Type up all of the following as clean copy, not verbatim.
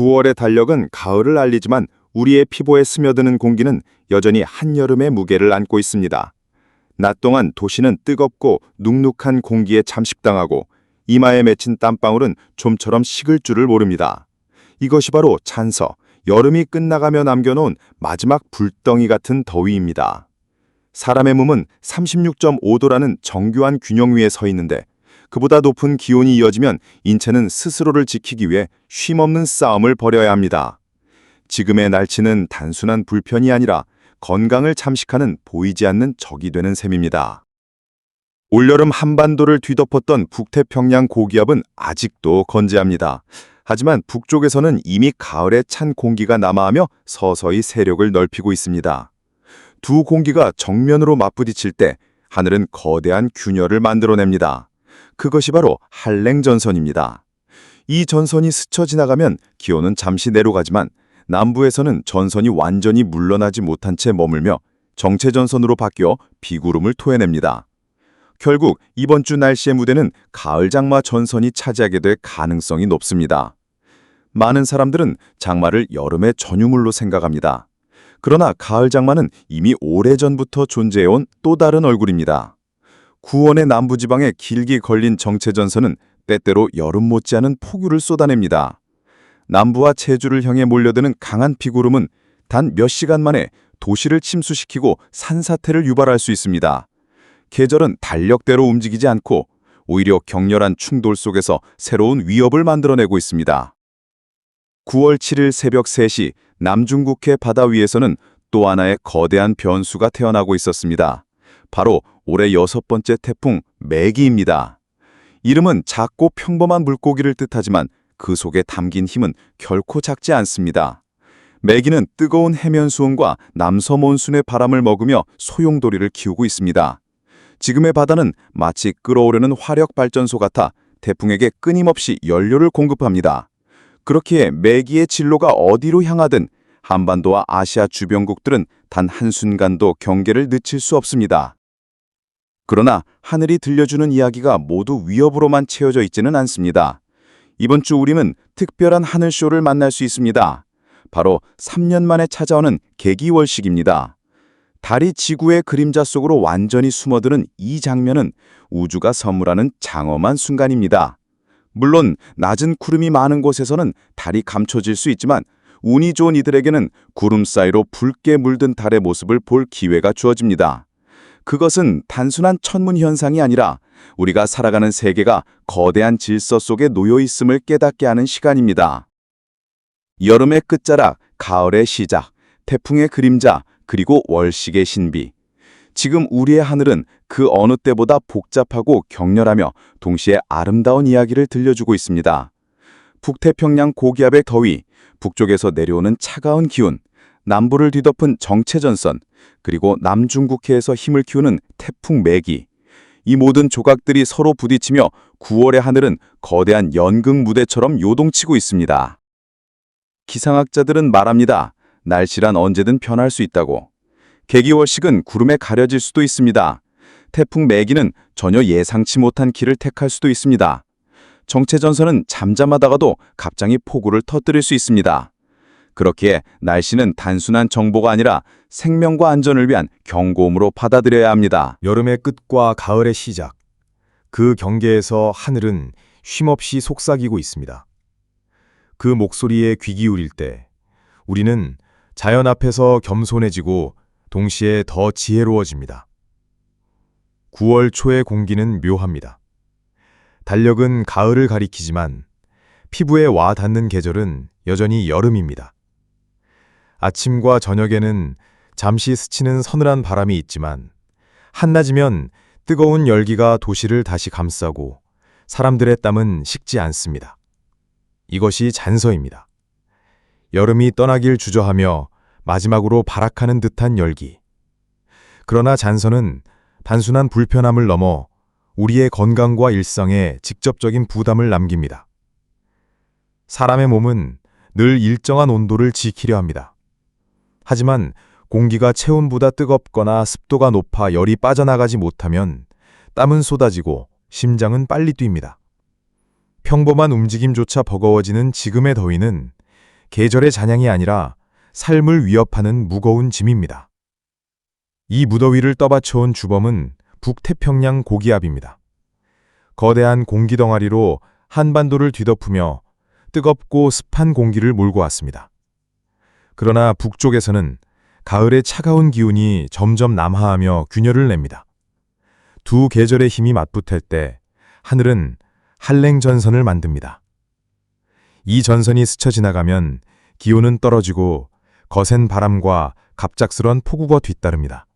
9월의 달력은 가을을 알리지만 우리의 피부에 스며드는 공기는 여전히 한여름의 무게를 안고 있습니다. 낮 동안 도시는 뜨겁고 눅눅한 공기에 잠식당하고 이마에 맺힌 땀방울은 좀처럼 식을 줄을 모릅니다. 이것이 바로 찬서, 여름이 끝나가며 남겨놓은 마지막 불덩이 같은 더위입니다. 사람의 몸은 36.5도라는 정교한 균형 위에 서 있는데 그보다 높은 기온이 이어지면 인체는 스스로를 지키기 위해 쉼없는 싸움을 벌여야 합니다. 지금의 날씨는 단순한 불편이 아니라 건강을 잠식하는 보이지 않는 적이 되는 셈입니다. 올여름 한반도를 뒤덮었던 북태평양 고기압은 아직도 건재합니다. 하지만 북쪽에서는 이미 가을의 찬 공기가 남하하며 서서히 세력을 넓히고 있습니다. 두 공기가 정면으로 맞부딪힐 때 하늘은 거대한 균열을 만들어냅니다. 그것이 바로 한랭전선입니다. 이 전선이 스쳐 지나가면 기온은 잠시 내려가지만 남부에서는 전선이 완전히 물러나지 못한 채 머물며 정체전선으로 바뀌어 비구름을 토해냅니다. 결국 이번 주 날씨의 무대는 가을 장마 전선이 차지하게 될 가능성이 높습니다. 많은 사람들은 장마를 여름의 전유물로 생각합니다. 그러나 가을 장마는 이미 오래전부터 존재해온 또 다른 얼굴입니다. 구원의 남부지방에 길게 걸린 정체전선은 때때로 여름 못지않은 폭우를 쏟아냅니다. 남부와 제주를 향해 몰려드는 강한 비구름은 단 몇 시간 만에 도시를 침수시키고 산사태를 유발할 수 있습니다. 계절은 달력대로 움직이지 않고 오히려 격렬한 충돌 속에서 새로운 위협을 만들어내고 있습니다. 9월 7일 새벽 3시 남중국해 바다 위에서는 또 하나의 거대한 변수가 태어나고 있었습니다. 바로 올해 6번째 태풍 매기입니다. 이름은 작고 평범한 물고기를 뜻하지만 그 속에 담긴 힘은 결코 작지 않습니다. 매기는 뜨거운 해면 수온과 남서몬순의 바람을 머금며 소용돌이를 키우고 있습니다. 지금의 바다는 마치 끓어오르는 화력발전소 같아 태풍에게 끊임없이 연료를 공급합니다. 그렇기에 매기의 진로가 어디로 향하든 한반도와 아시아 주변국들은 단 한순간도 경계를 늦출 수 없습니다. 그러나 하늘이 들려주는 이야기가 모두 위협으로만 채워져 있지는 않습니다. 이번 주 우리는 특별한 하늘쇼를 만날 수 있습니다. 바로 3년 만에 찾아오는 개기월식입니다. 달이 지구의 그림자 속으로 완전히 숨어드는 이 장면은 우주가 선물하는 장엄한 순간입니다. 물론 낮은 구름이 많은 곳에서는 달이 감춰질 수 있지만 운이 좋은 이들에게는 구름 사이로 붉게 물든 달의 모습을 볼 기회가 주어집니다. 그것은 단순한 천문 현상이 아니라 우리가 살아가는 세계가 거대한 질서 속에 놓여 있음을 깨닫게 하는 시간입니다. 여름의 끝자락, 가을의 시작, 태풍의 그림자, 그리고 월식의 신비. 지금 우리의 하늘은 그 어느 때보다 복잡하고 격렬하며 동시에 아름다운 이야기를 들려주고 있습니다. 북태평양 고기압의 더위, 북쪽에서 내려오는 차가운 기운, 남부를 뒤덮은 정체전선, 그리고 남중국해에서 힘을 키우는 태풍 매기. 이 모든 조각들이 서로 부딪히며 9월의 하늘은 거대한 연극 무대처럼 요동치고 있습니다. 기상학자들은 말합니다. 날씨란 언제든 변할 수 있다고. 개기월식은 구름에 가려질 수도 있습니다. 태풍 매기는 전혀 예상치 못한 길을 택할 수도 있습니다. 정체전선은 잠잠하다가도 갑자기 폭우를 터뜨릴 수 있습니다. 그렇기에 날씨는 단순한 정보가 아니라 생명과 안전을 위한 경고음으로 받아들여야 합니다. 여름의 끝과 가을의 시작. 그 경계에서 하늘은 쉼없이 속삭이고 있습니다. 그 목소리에 귀 기울일 때 우리는 자연 앞에서 겸손해지고 동시에 더 지혜로워집니다. 9월 초의 공기는 묘합니다. 달력은 가을을 가리키지만 피부에 와 닿는 계절은 여전히 여름입니다. 아침과 저녁에는 잠시 스치는 서늘한 바람이 있지만 한낮이면 뜨거운 열기가 도시를 다시 감싸고 사람들의 땀은 식지 않습니다. 이것이 잔서입니다. 여름이 떠나길 주저하며 마지막으로 발악하는 듯한 열기. 그러나 잔서는 단순한 불편함을 넘어 우리의 건강과 일상에 직접적인 부담을 남깁니다. 사람의 몸은 늘 일정한 온도를 지키려 합니다. 하지만 공기가 체온보다 뜨겁거나 습도가 높아 열이 빠져나가지 못하면 땀은 쏟아지고 심장은 빨리 뜁니다. 평범한 움직임조차 버거워지는 지금의 더위는 계절의 잔향이 아니라 삶을 위협하는 무거운 짐입니다. 이 무더위를 떠받쳐온 주범은 북태평양 고기압입니다. 거대한 공기 덩어리로 한반도를 뒤덮으며 뜨겁고 습한 공기를 몰고 왔습니다. 그러나 북쪽에서는 가을의 차가운 기운이 점점 남하하며 균열을 냅니다. 두 계절의 힘이 맞붙을 때 하늘은 한랭전선을 만듭니다. 이 전선이 스쳐 지나가면 기온은 떨어지고 거센 바람과 갑작스런 폭우가 뒤따릅니다.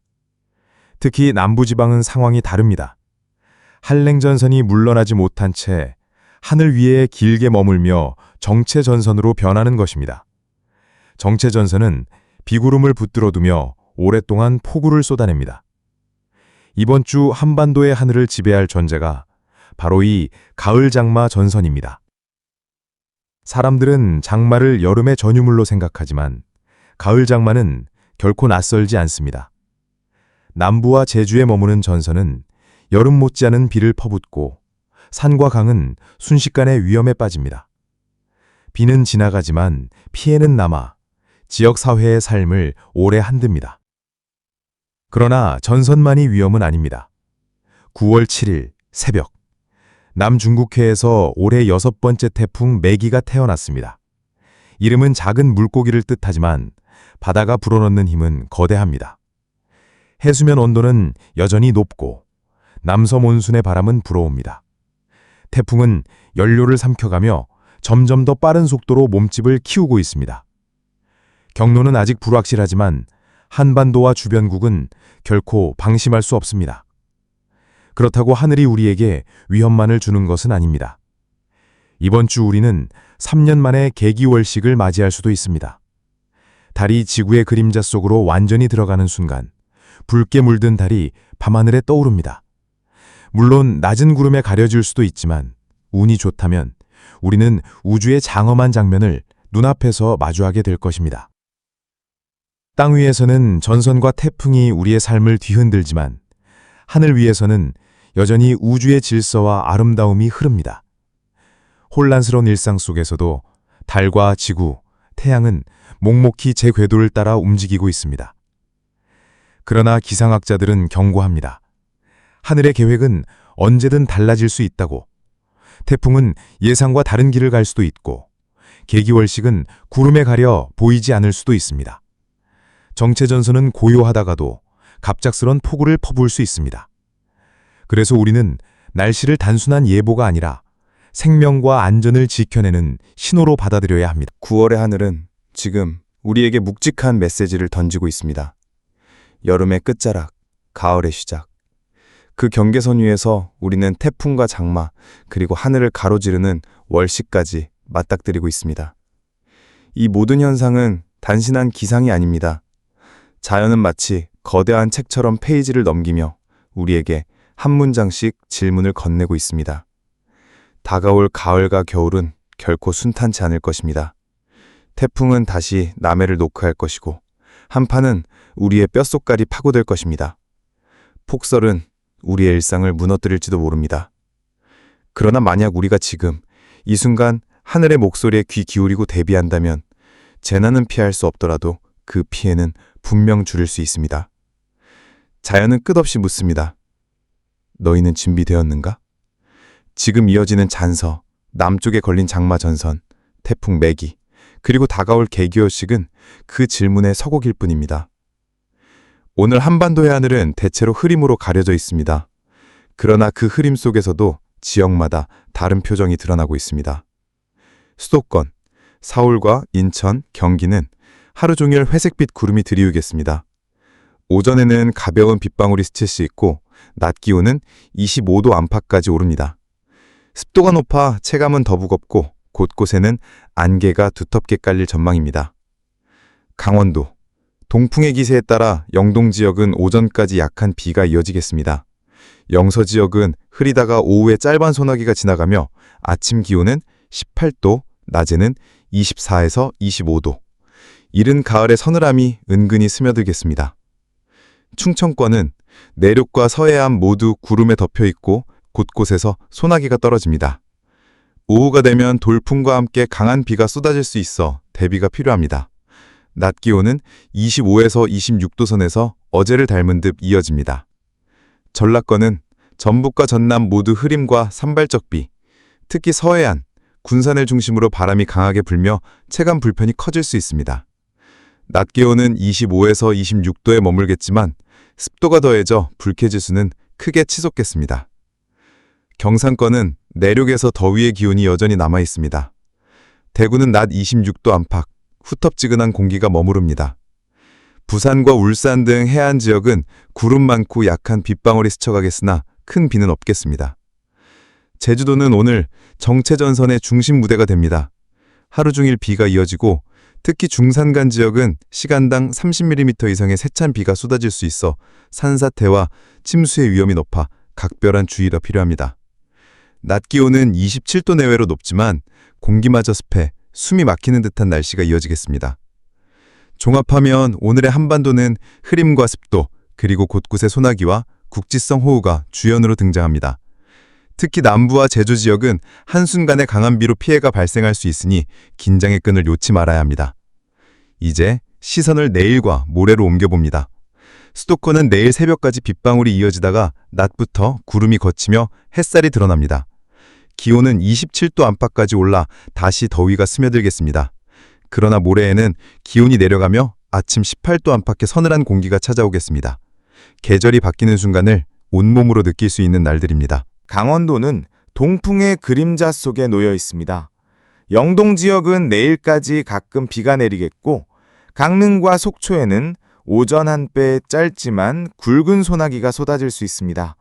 특히 남부지방은 상황이 다릅니다. 한랭전선이 물러나지 못한 채 하늘 위에 길게 머물며 정체전선으로 변하는 것입니다. 정체전선은 비구름을 붙들어두며 오랫동안 폭우를 쏟아냅니다. 이번 주 한반도의 하늘을 지배할 존재가 바로 이 가을 장마 전선입니다. 사람들은 장마를 여름의 전유물로 생각하지만 가을 장마는 결코 낯설지 않습니다. 남부와 제주에 머무는 전선은 여름 못지않은 비를 퍼붓고 산과 강은 순식간에 위험에 빠집니다. 비는 지나가지만 피해는 남아 지역 사회의 삶을 오래 흔듭니다. 그러나 전선만이 위험은 아닙니다. 9월 7일 새벽, 남중국해에서 올해 6번째 태풍 매기가 태어났습니다. 이름은 작은 물고기를 뜻하지만 바다가 불어넣는 힘은 거대합니다. 해수면 온도는 여전히 높고 남서몬순의 바람은 불어옵니다. 태풍은 연료를 삼켜가며 점점 더 빠른 속도로 몸집을 키우고 있습니다. 경로는 아직 불확실하지만 한반도와 주변국은 결코 방심할 수 없습니다. 그렇다고 하늘이 우리에게 위험만을 주는 것은 아닙니다. 이번 주 우리는 3년 만에 개기월식을 맞이할 수도 있습니다. 달이 지구의 그림자 속으로 완전히 들어가는 순간 붉게 물든 달이 밤하늘에 떠오릅니다. 물론 낮은 구름에 가려질 수도 있지만 운이 좋다면 우리는 우주의 장엄한 장면을 눈앞에서 마주하게 될 것입니다. 땅 위에서는 전선과 태풍이 우리의 삶을 뒤흔들지만 하늘 위에서는 여전히 우주의 질서와 아름다움이 흐릅니다. 혼란스러운 일상 속에서도 달과 지구, 태양은 묵묵히 제 궤도를 따라 움직이고 있습니다. 그러나 기상학자들은 경고합니다. 하늘의 계획은 언제든 달라질 수 있다고. 태풍은 예상과 다른 길을 갈 수도 있고, 개기월식은 구름에 가려 보이지 않을 수도 있습니다. 정체전선은 고요하다가도 갑작스런 폭우를 퍼부을 수 있습니다. 그래서 우리는 날씨를 단순한 예보가 아니라 생명과 안전을 지켜내는 신호로 받아들여야 합니다. 9월의 하늘은 지금 우리에게 묵직한 메시지를 던지고 있습니다. 여름의 끝자락, 가을의 시작. 그 경계선 위에서 우리는 태풍과 장마, 그리고 하늘을 가로지르는 월식까지 맞닥뜨리고 있습니다. 이 모든 현상은 단순한 기상이 아닙니다. 자연은 마치 거대한 책처럼 페이지를 넘기며 우리에게 한 문장씩 질문을 건네고 있습니다. 다가올 가을과 겨울은 결코 순탄치 않을 것입니다. 태풍은 다시 남해를 노크할 것이고 한파는 우리의 뼛속까지 파고들 것입니다. 폭설은 우리의 일상을 무너뜨릴지도 모릅니다. 그러나 만약 우리가 지금 이 순간 하늘의 목소리에 귀 기울이고 대비한다면 재난은 피할 수 없더라도 그 피해는 분명 줄일 수 있습니다. 자연은 끝없이 묻습니다. 너희는 준비되었는가? 지금 이어지는 잔서, 남쪽에 걸린 장마 전선, 태풍 매기, 그리고 다가올 개기월식은 그 질문의 서곡일 뿐입니다. 오늘 한반도의 하늘은 대체로 흐림으로 가려져 있습니다. 그러나 그 흐림 속에서도 지역마다 다른 표정이 드러나고 있습니다. 수도권, 서울과 인천, 경기는 하루 종일 회색빛 구름이 드리우겠습니다. 오전에는 가벼운 빗방울이 스칠 수 있고 낮 기온은 25도 안팎까지 오릅니다. 습도가 높아 체감은 더 무겁고 곳곳에는 안개가 두텁게 깔릴 전망입니다. 강원도, 동풍의 기세에 따라 영동 지역은 오전까지 약한 비가 이어지겠습니다. 영서 지역은 흐리다가 오후에 짧은 소나기가 지나가며 아침 기온은 18도, 낮에는 24에서 25도. 이른 가을의 서늘함이 은근히 스며들겠습니다. 충청권은 내륙과 서해안 모두 구름에 덮여 있고 곳곳에서 소나기가 떨어집니다. 오후가 되면 돌풍과 함께 강한 비가 쏟아질 수 있어 대비가 필요합니다. 낮 기온은 25에서 26도 선에서 어제를 닮은 듯 이어집니다. 전라권은 전북과 전남 모두 흐림과 산발적 비, 특히 서해안, 군산을 중심으로 바람이 강하게 불며 체감 불편이 커질 수 있습니다. 낮 기온은 25에서 26도에 머물겠지만 습도가 더해져 불쾌지수는 크게 치솟겠습니다. 경상권은 내륙에서 더위의 기운이 여전히 남아 있습니다. 대구는 낮 26도 안팎, 후텁지근한 공기가 머무릅니다. 부산과 울산 등 해안 지역은 구름 많고 약한 빗방울이 스쳐가겠으나 큰 비는 없겠습니다. 제주도는 오늘 정체전선의 중심 무대가 됩니다. 하루 종일 비가 이어지고 특히 중산간 지역은 시간당 30mm 이상의 세찬 비가 쏟아질 수 있어 산사태와 침수의 위험이 높아 각별한 주의가 필요합니다. 낮 기온은 27도 내외로 높지만 공기마저 습해 숨이 막히는 듯한 날씨가 이어지겠습니다. 종합하면 오늘의 한반도는 흐림과 습도, 그리고 곳곳에 소나기와 국지성 호우가 주연으로 등장합니다. 특히 남부와 제주 지역은 한순간에 강한 비로 피해가 발생할 수 있으니 긴장의 끈을 놓지 말아야 합니다. 이제 시선을 내일과 모레로 옮겨봅니다. 수도권은 내일 새벽까지 빗방울이 이어지다가 낮부터 구름이 걷히며 햇살이 드러납니다. 기온은 27도 안팎까지 올라 다시 더위가 스며들겠습니다. 그러나 모레에는 기온이 내려가며 아침 18도 안팎의 서늘한 공기가 찾아오겠습니다. 계절이 바뀌는 순간을 온몸으로 느낄 수 있는 날들입니다. 강원도는 동풍의 그림자 속에 놓여 있습니다. 영동 지역은 내일까지 가끔 비가 내리겠고 강릉과 속초에는 오전 한때 짧지만 굵은 소나기가 쏟아질 수 있습니다.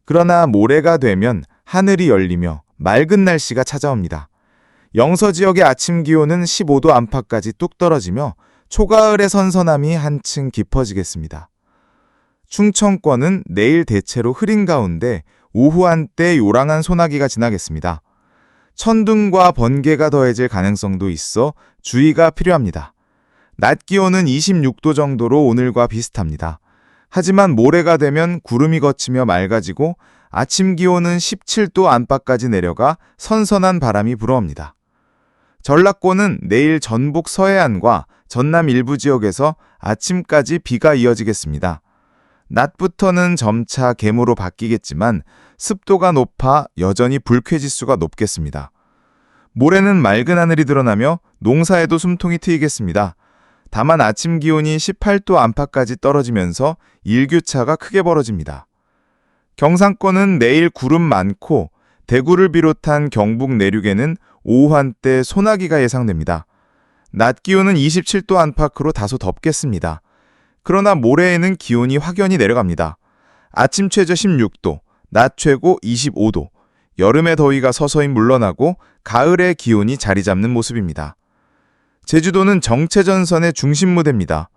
그러나 모레가 되면 하늘이 열리며 맑은 날씨가 찾아옵니다. 영서 지역의 아침 기온은 15도 안팎까지 뚝 떨어지며 초가을의 선선함이 한층 깊어지겠습니다. 충청권은 내일 대체로 흐린 가운데 오후 한때 요랑한 소나기가 지나겠습니다. 천둥과 번개가 더해질 가능성도 있어 주의가 필요합니다. 낮 기온은 26도 정도로 오늘과 비슷합니다. 하지만 모레가 되면 구름이 걷히며 맑아지고 아침 기온은 17도 안팎까지 내려가 선선한 바람이 불어옵니다. 전라권은 내일 전북 서해안과 전남 일부 지역에서 아침까지 비가 이어지겠습니다. 낮부터는 점차 개모로 바뀌겠지만 습도가 높아 여전히 불쾌지수가 높겠습니다. 모레는 맑은 하늘이 드러나며 농사에도 숨통이 트이겠습니다. 다만 아침 기온이 18도 안팎까지 떨어지면서 일교차가 크게 벌어집니다. 경상권은 내일 구름 많고 대구를 비롯한 경북 내륙에는 오후 한때 소나기가 예상됩니다. 낮 기온은 27도 안팎으로 다소 덥겠습니다. 그러나 모레에는 기온이 확연히 내려갑니다. 아침 최저 16도, 낮 최고 25도, 여름의 더위가 서서히 물러나고 가을의 기온이 자리 잡는 모습입니다. 제주도는 정체전선의 중심 무대입니다.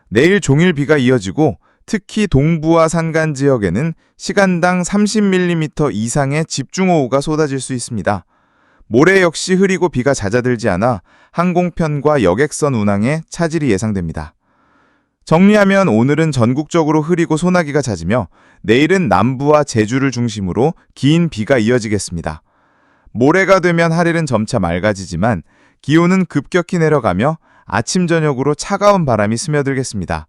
내일 종일 비가 이어지고 특히 동부와 산간 지역에는 시간당 30mm 이상의 집중호우가 쏟아질 수 있습니다. 모레 역시 흐리고 비가 잦아들지 않아 항공편과 여객선 운항에 차질이 예상됩니다. 정리하면 오늘은 전국적으로 흐리고 소나기가 잦으며 내일은 남부와 제주를 중심으로 긴 비가 이어지겠습니다. 모레가 되면 하늘은 점차 맑아지지만 기온은 급격히 내려가며 아침 저녁으로 차가운 바람이 스며들겠습니다.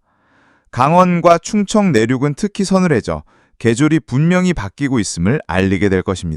강원과 충청 내륙은 특히 서늘해져 계절이 분명히 바뀌고 있음을 알리게 될 것입니다.